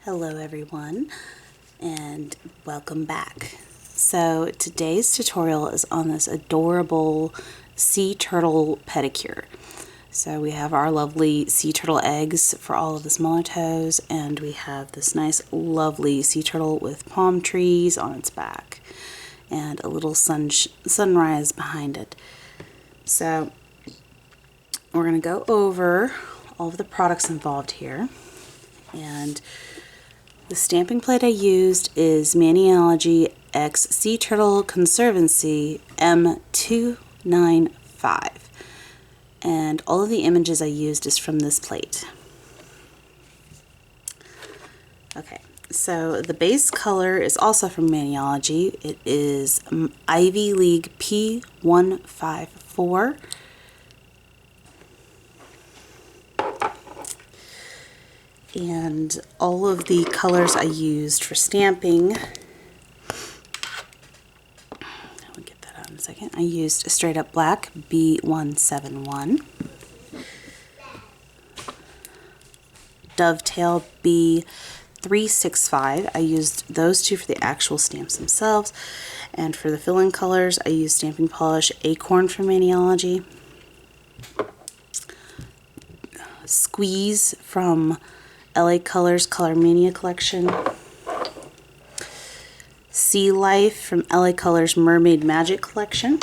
Hello everyone, and welcome back. So today's tutorial is on this adorable sea turtle pedicure. So we have our lovely sea turtle eggs for all of the smaller toes, and we have this nice lovely sea turtle with palm trees on its back and a little sunrise behind it. So we're going to go over all of the products involved here, and the stamping plate I used is Maniology X Sea Turtle Conservancy M295, and all of the images I used is from this plate. Okay, so the base color is also from Maniology. It is Ivy League P154. And all of the colors I used for stamping, I'll get that out in a second. I used Straight Up Black B171, Dovetail B365. I used those two for the actual stamps themselves, and for the fill-in colors I used Stamping Polish Acorn from Maniology, Squeeze from LA Colors Color Mania collection, Sea Life from LA Colors Mermaid Magic collection.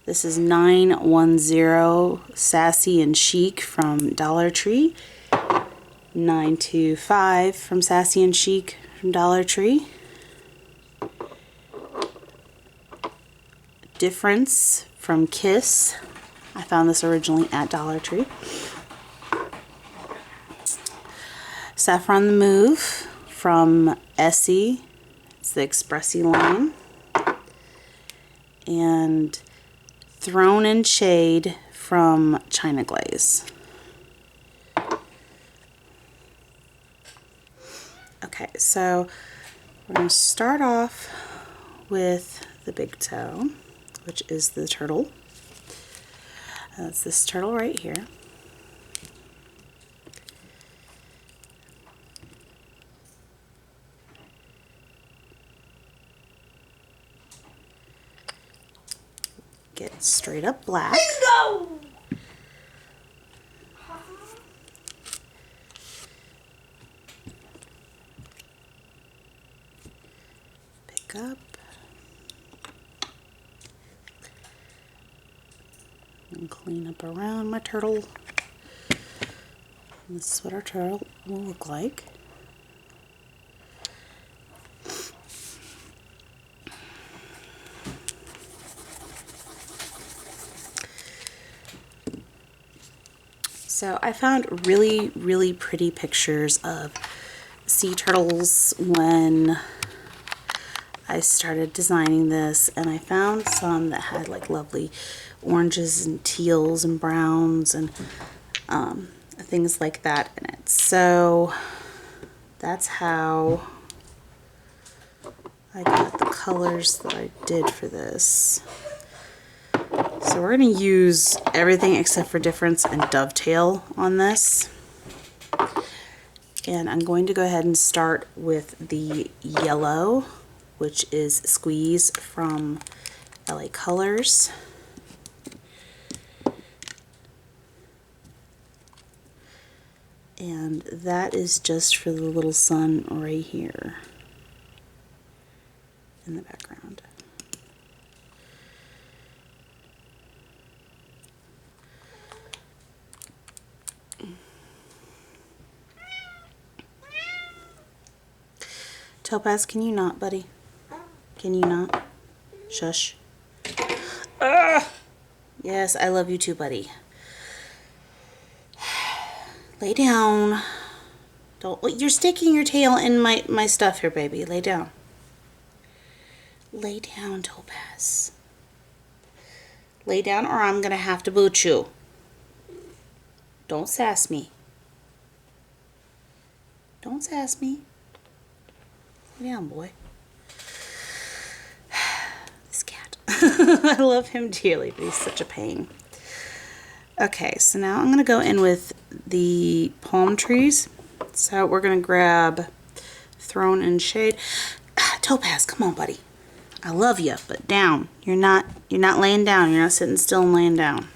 This is 910 Sassy and Chic from Dollar Tree, 925 from Sassy and Chic from Dollar Tree, Difference from Kiss. I found this originally at Dollar Tree. Saffron the Move from Essie, it's the Expressy line, and Throne and Shade from China Glaze. Okay, so we're going to start off with the big toe, which is the turtle. That's this turtle right here. Get Straight Up Black. Bingo! Pick up. And clean up around my turtle. And this is what our turtle will look like. So I found really pretty pictures of sea turtles when I started designing this, and I found some that had like lovely oranges and teals and browns and things like that in it. So that's how I got the colors that I did for this. So we're going to use everything except for Difference and Dovetail on this. And I'm going to go ahead and start with the yellow, which is Squeeze from LA Colors. And that is just for the little sun right here in the background. Topaz, can you not, buddy? Can you not? Shush. Yes, I love you too, buddy. Lay down. Don't. You're sticking your tail in my stuff here, baby. Lay down. Lay down, Topaz. Lay down, or I'm gonna have to boot you. Don't sass me. Don't sass me. Lay down, boy. This cat. I love him dearly, but he's such a pain. Okay, so now I'm going to go in with the palm trees. So we're gonna grab Throne and Shade. Topaz, come on, buddy. I love you, but down. You're not laying down. You're not sitting still and laying down.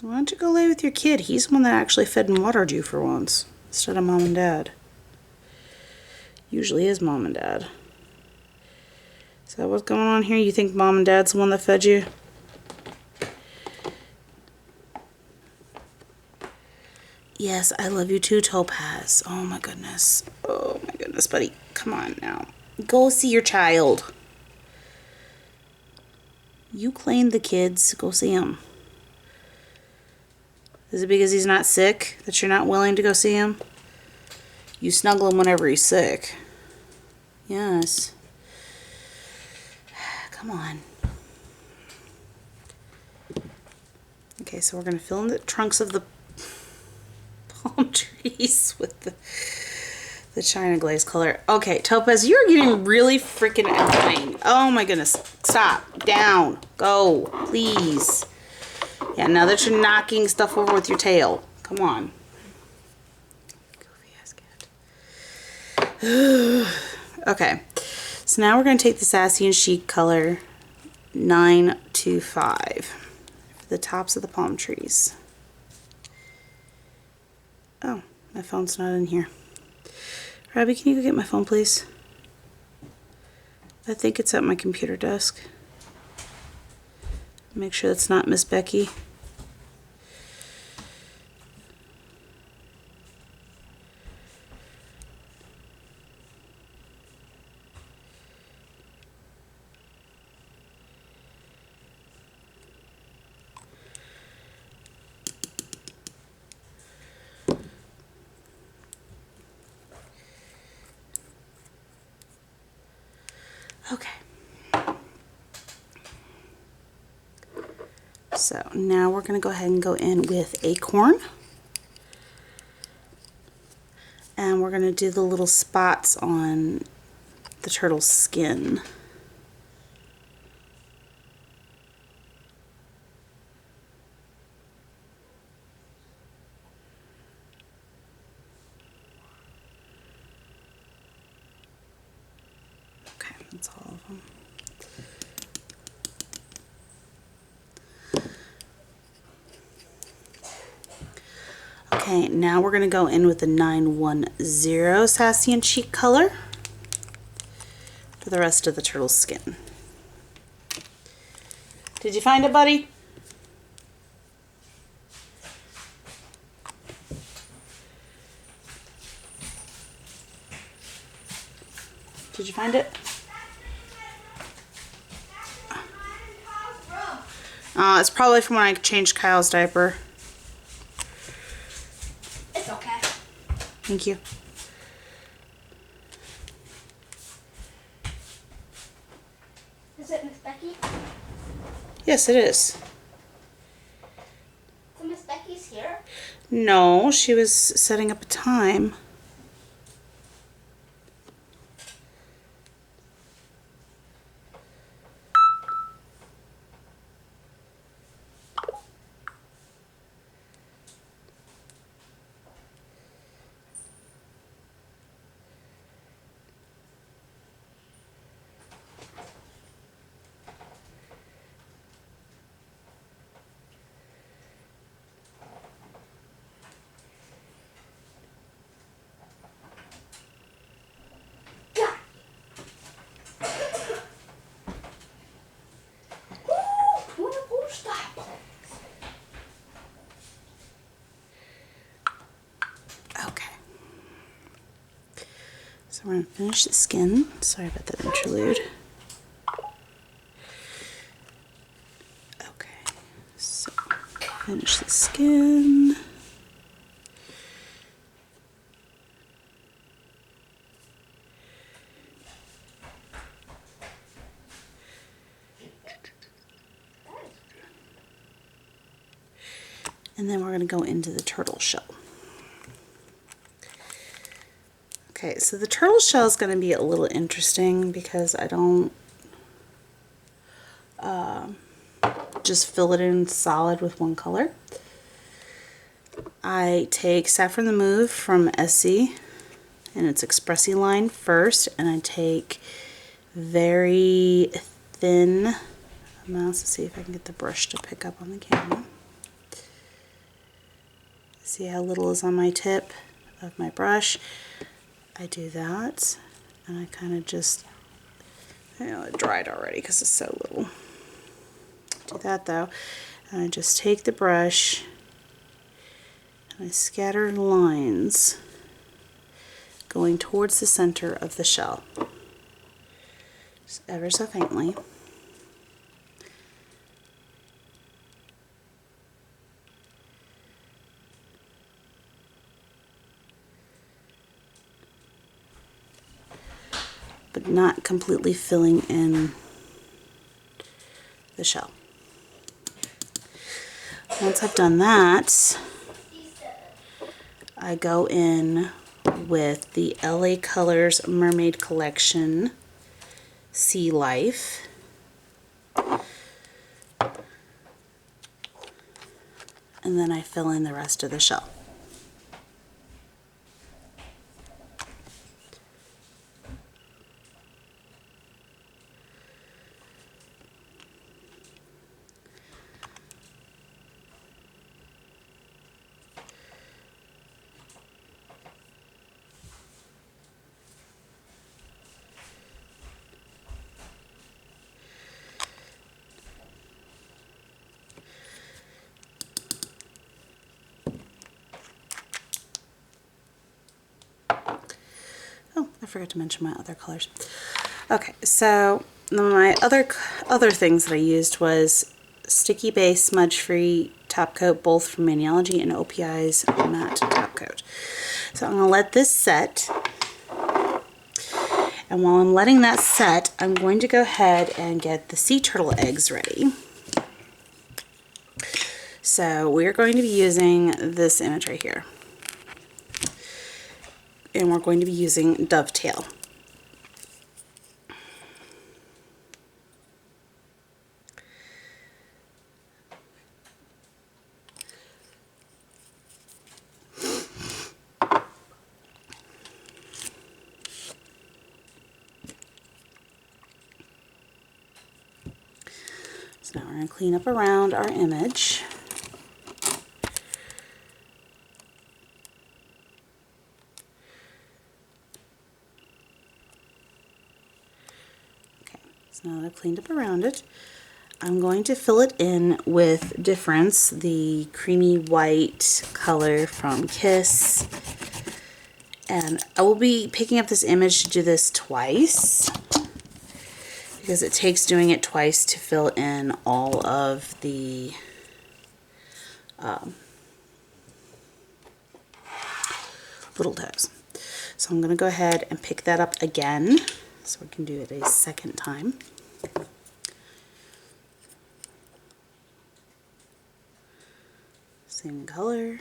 Why don't you go lay with your kid? He's the one that actually fed and watered you for once, instead of mom and dad. Usually is mom and dad. Is that what's going on here? You think mom and dad's the one that fed you? Yes, I love you too, Topaz. Oh my goodness. Oh my goodness, buddy. Come on now. Go see your child. You cleaned the kids. Go see him. Is it because he's not sick that you're not willing to go see him? You snuggle him whenever he's sick. Yes. Come on. Okay, so we're going to fill in the trunks of the palm trees with the China glaze color. Okay, Topaz, you're getting really freaking annoying. Oh my goodness. Stop. Down. Go. Please. Yeah, now that you're knocking stuff over with your tail. Come on. Goofy ass cat. Okay. So now we're going to take the Sassy and Chic color 925 for the tops of the palm trees. Oh, my phone's not in here. Robbie, can you go get my phone, please? I think it's at my computer desk. Make sure that's not Miss Becky. Okay. So now we're going to go ahead and go in with Acorn. And we're going to do the little spots on the turtle's skin. Okay, that's all of them. Okay, now we're going to go in with the 910 Sassy and Chic color for the rest of the turtle's skin. Did you find it, buddy? Did you find it? It's probably from when I changed Kyle's diaper. It's okay. Thank you. Is it Miss Becky? Yes, it is. So Miss Becky's here? No, she was setting up a time. Okay. So we're going to finish the skin. Sorry about that interlude. Okay. So finish the skin. And then we're going to go into the turtle shell. Okay, so the turtle shell is going to be a little interesting because I don't, just fill it in solid with one color. I take Saffron the Mauve from Essie and its Expressi line first, and I take very thin amounts. Let's see if I can get the brush to pick up on the camera. See how little is on my tip of my brush? I do that, and I kind of just, it dried already because it's so little. Do that though, and I just take the brush and I scatter lines going towards the center of the shell, just ever so faintly. But not completely filling in the shell. Once I've done that, I go in with the LA Colors Mermaid Collection Sea Life. And then I fill in the rest of the shell. Oh, I forgot to mention my other colors. Okay, so my other things that I used was Sticky Base Smudge Free Top Coat, both from Maniology, and OPI's Matte Top Coat. So I'm going to let this set, and while I'm letting that set, I'm going to go ahead and get the sea turtle eggs ready. So we're going to be using this image right here. And we're going to be using Dovetail. So now we're going to clean up around our image. So now that I've cleaned up around it, I'm going to fill it in with Difference, the creamy white color from Kiss. And I will be picking up this image to do this twice, because it takes doing it twice to fill in all of the little toes. So I'm going to go ahead and pick that up again, so we can do it a second time. Same color.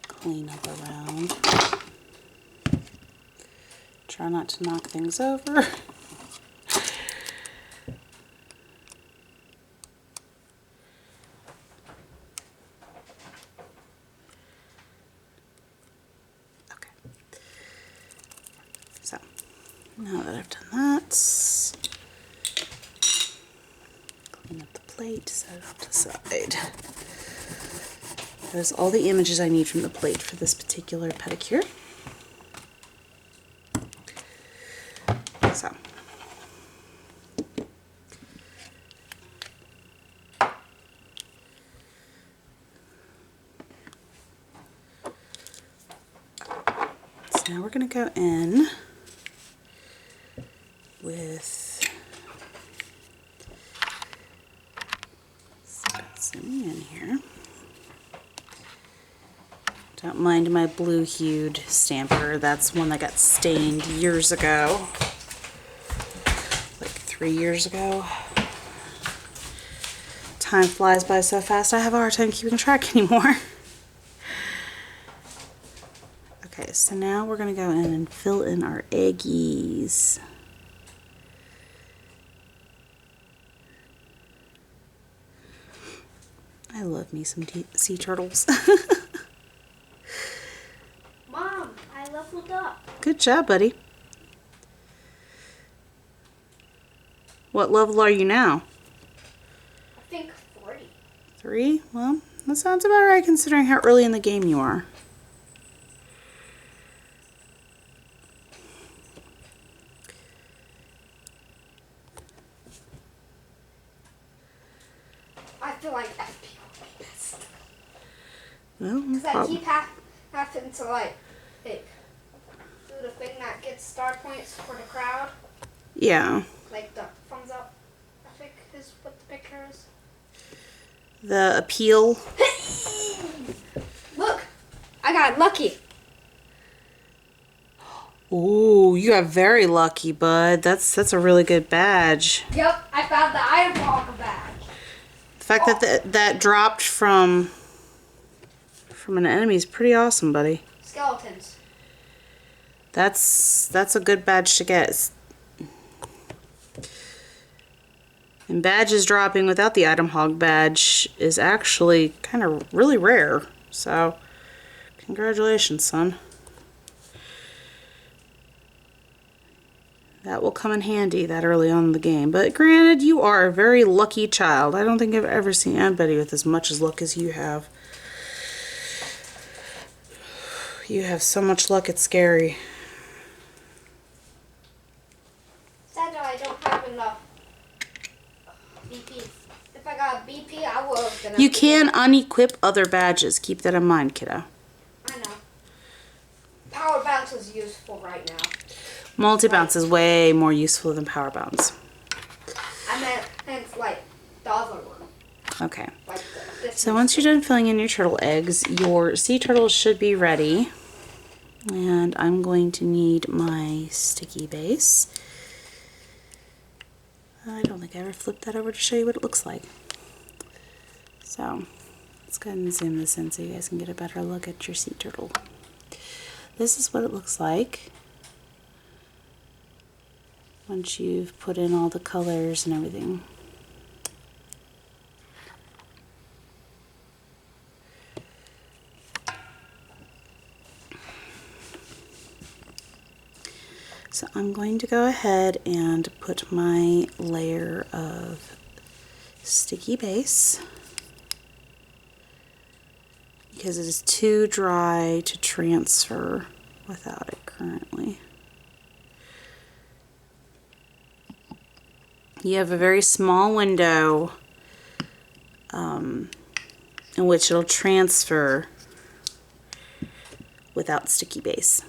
Clean up around. Try not to knock things over. So, now that I've done that, clean up the plate, set it off to the side. That is all the images I need from the plate for this particular pedicure. So, now we're going to go in with, zooming in here. Don't mind my blue hued stamper. That's one that got stained years ago, like 3 years ago. Time flies by so fast I have a hard time keeping track anymore. Okay, so now we're going to go in and fill in our eggies. I love me some sea turtles. Mom, I leveled up. Good job, buddy. What level are you now? I think 40. 3? Well, that sounds about right considering how early in the game you are. I feel like FP will be best. Well, no Because I problem. keep having to like do the thing that gets star points for the crowd. Yeah. Like the thumbs up, I think is what the picture is. The appeal. Look, I got lucky. Ooh, you got very lucky, bud. That's a really good badge. Yep, I found the item hog badge. The fact that that dropped from an enemy is pretty awesome, buddy. Skeletons. That's a good badge to get. And badges dropping without the item hog badge is actually kind of really rare. So, congratulations, son. That will come in handy that early on in the game. But granted, you are a very lucky child. I don't think I've ever seen anybody with as much luck as you have. You have so much luck, it's scary. Sad that I don't have enough BP. If I got BP, I would have been. You can unequip other badges. Keep that in mind, kiddo. I know. Power bounce is useful right now. Multi-bounce is way more useful than power bounce. I meant like the other one. Okay. Like this So one. once you're done filling in your turtle eggs, your sea turtles should be ready. And I'm going to need my sticky base. I don't think I ever flipped that over to show you what it looks like. So let's go ahead and zoom this in so you guys can get a better look at your sea turtle. This is what it looks like once you've put in all the colors and everything. So I'm going to go ahead and put my layer of sticky base because it is too dry to transfer without it currently. You have a very small window in which it'll transfer without sticky base.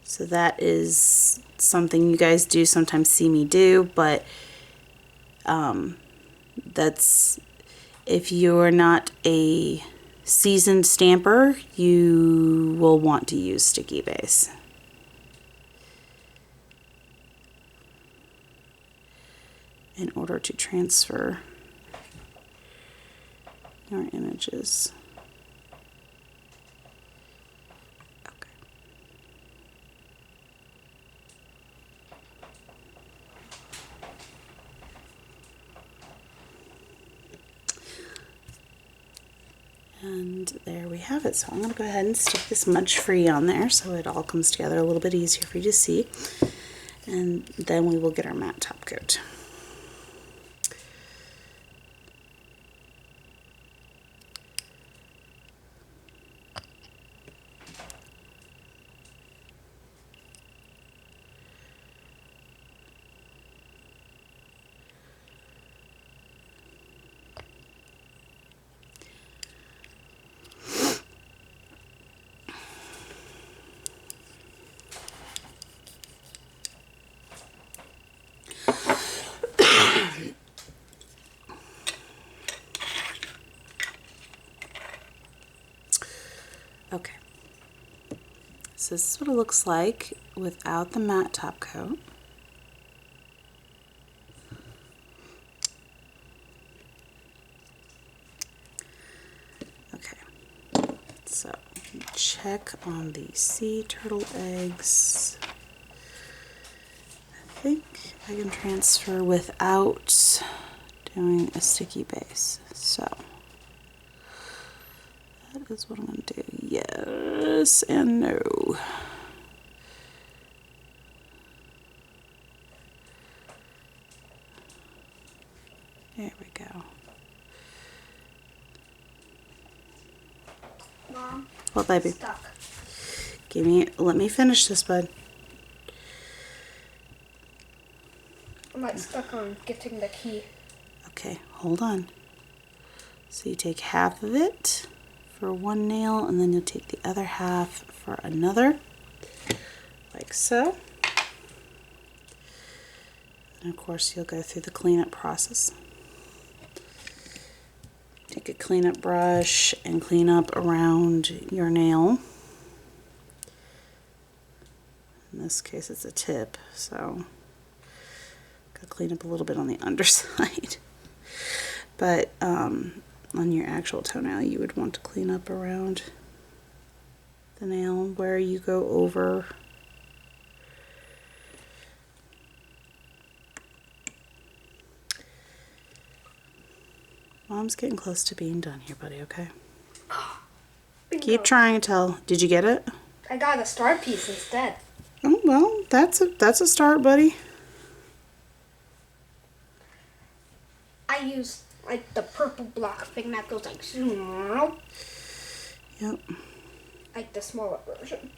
So that is something you guys do sometimes see me do, but that's if you're not a seasoned stamper, you will want to use sticky base. In order to transfer your images. Okay. And there we have it. So I'm going to go ahead and stick this smudge free on there so it all comes together a little bit easier for you to see. And then we will get our matte top coat. Okay, so this is what it looks like without the matte top coat. Okay, So check on the sea turtle eggs. I think I can transfer without doing a sticky base. So that is what I'm going to do. Yes and no. There we go. Mom. What, baby? Stuck. Let me finish this, bud. I'm like stuck on getting the key. Okay, hold on. So you take half of it for one nail, and then you'll take the other half for another, like so. And of course, you'll go through the cleanup process. Take a cleanup brush and clean up around your nail. In this case, it's a tip, so gotta clean up a little bit on the underside. But on your actual toenail, you would want to clean up around the nail where you go over. Mom's getting close to being done here, buddy, okay? Bingo. Keep trying until... Did you get it? I got a star piece instead. Oh, well, that's a start, buddy. I use like the purple block thing that goes like Yep. like the smaller version,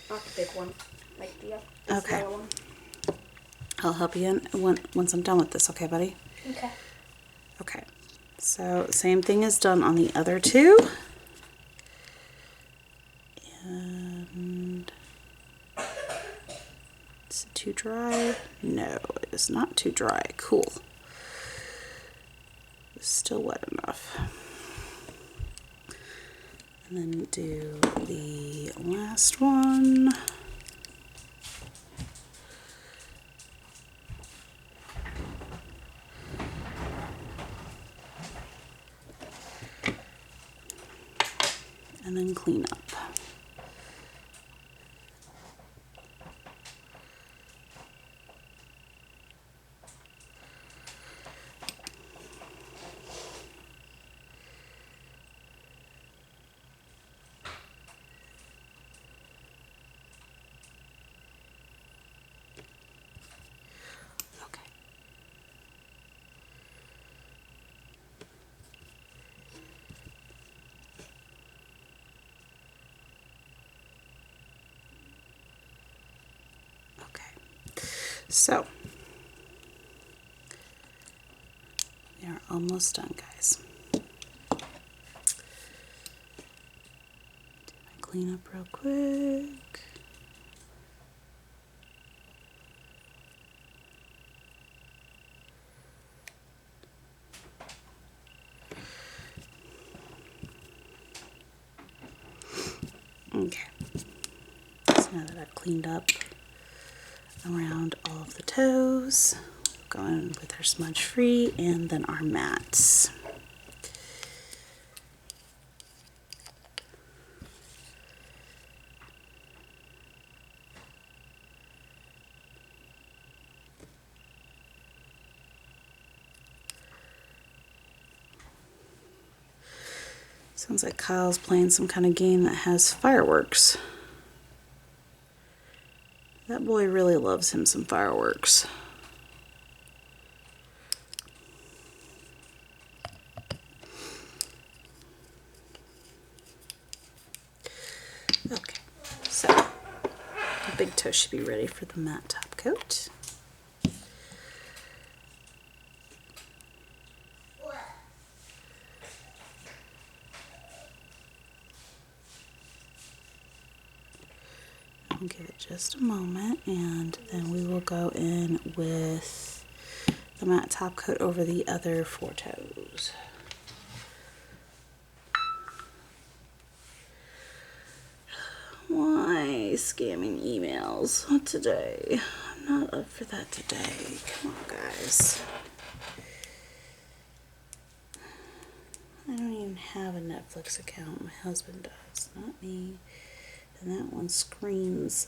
not the big one, like the Okay. smaller one. I'll help you in once I'm done with this, okay, buddy? Okay. Okay. So, same thing is done on the other two. And is it too dry? No, it is not too dry. Cool. It's still wet enough. And then do the last one. And then clean up. Okay. So, we are almost done, guys. Do my cleanup real quick. Okay. So now that I've cleaned up around all of the toes, go in with our smudge free and then our mats. Sounds like Kyle's playing some kind of game that has fireworks. That boy really loves him some fireworks. Okay, so the big toe should be ready for the matte top coat. I'll give it just a moment, and then we will go in with the matte top coat over the other four toes. Why scamming emails? Not today. I'm not up for that today. Come on, guys. I don't even even have a Netflix account. My husband does, not me. And that one screams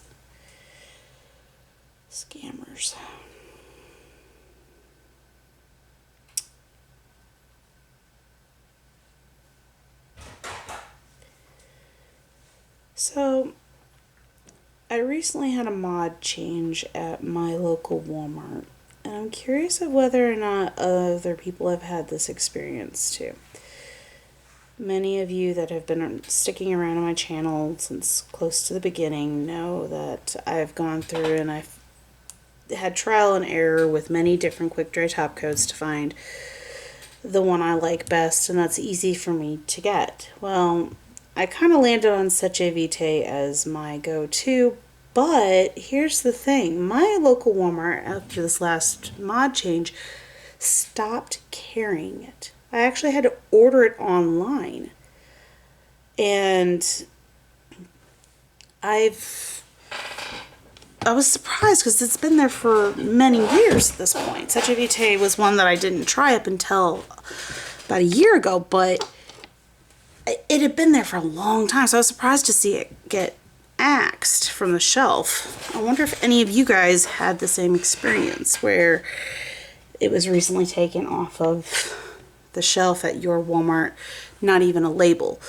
scammers. So, I recently had a mod change at my local Walmart, and I'm curious of whether or not other people have had this experience too. Many of you that have been sticking around on my channel since close to the beginning know that I've gone through and I've had trial and error with many different quick dry top coats to find the one I like best, and that's easy for me to get. Well, I kind of landed on Seche Vite as my go-to, but here's the thing. My local Walmart, after this last mod change, stopped carrying it. I actually had to order it online. And I was surprised because it's been there for many years at this point. Seche Vite was one that I didn't try up until about a year ago, but it had been there for a long time, so I was surprised to see it get axed from the shelf. I wonder if any of you guys had the same experience where it was recently taken off of the shelf at your Walmart, not even a label,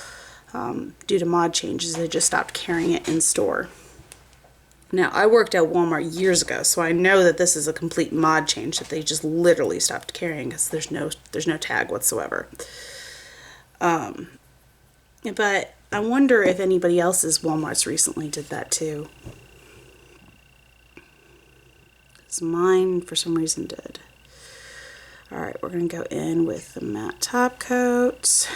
due to mod changes. They just stopped carrying it in store. Now, I worked at Walmart years ago, so I know that this is a complete mod change that they just literally stopped carrying because there's no tag whatsoever. But I wonder if anybody else's Walmarts recently did that too. Because mine, for some reason, did. Alright, we're going to go in with the matte top coat.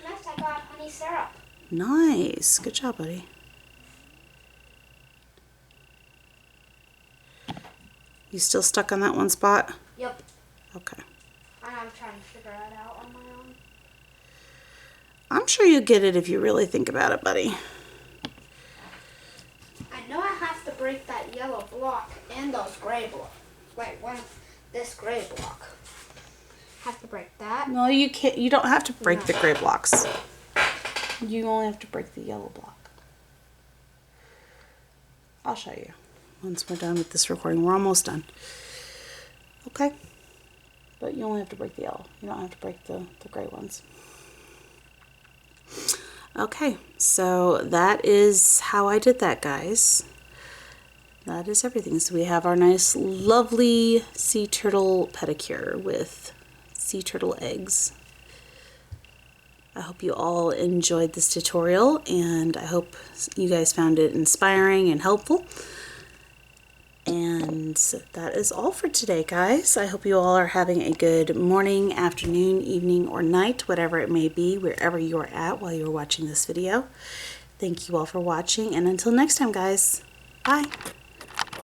Next, I got honey syrup. Nice. Good job, buddy. You still stuck on that one spot? Yep. Okay. And I'm trying to figure it out on my own. I'm sure you'll get it if you really think about it, buddy. I know I have to break that yellow block and those gray blocks. Wait, this gray block. Have to break that. No, you can't. You don't have to break the gray blocks. You only have to break the yellow block. I'll show you once we're done with this recording. We're almost done. Okay? But you only have to break the yellow. You don't have to break the gray ones. Okay, so that is how I did that, guys. That is everything. So we have our nice, lovely sea turtle pedicure with sea turtle eggs. I hope you all enjoyed this tutorial, and I hope you guys found it inspiring and helpful. And that is all for today, guys. I hope you all are having a good morning, afternoon, evening, or night, whatever it may be, wherever you are at while you're watching this video. Thank you all for watching, and until next time, guys, bye.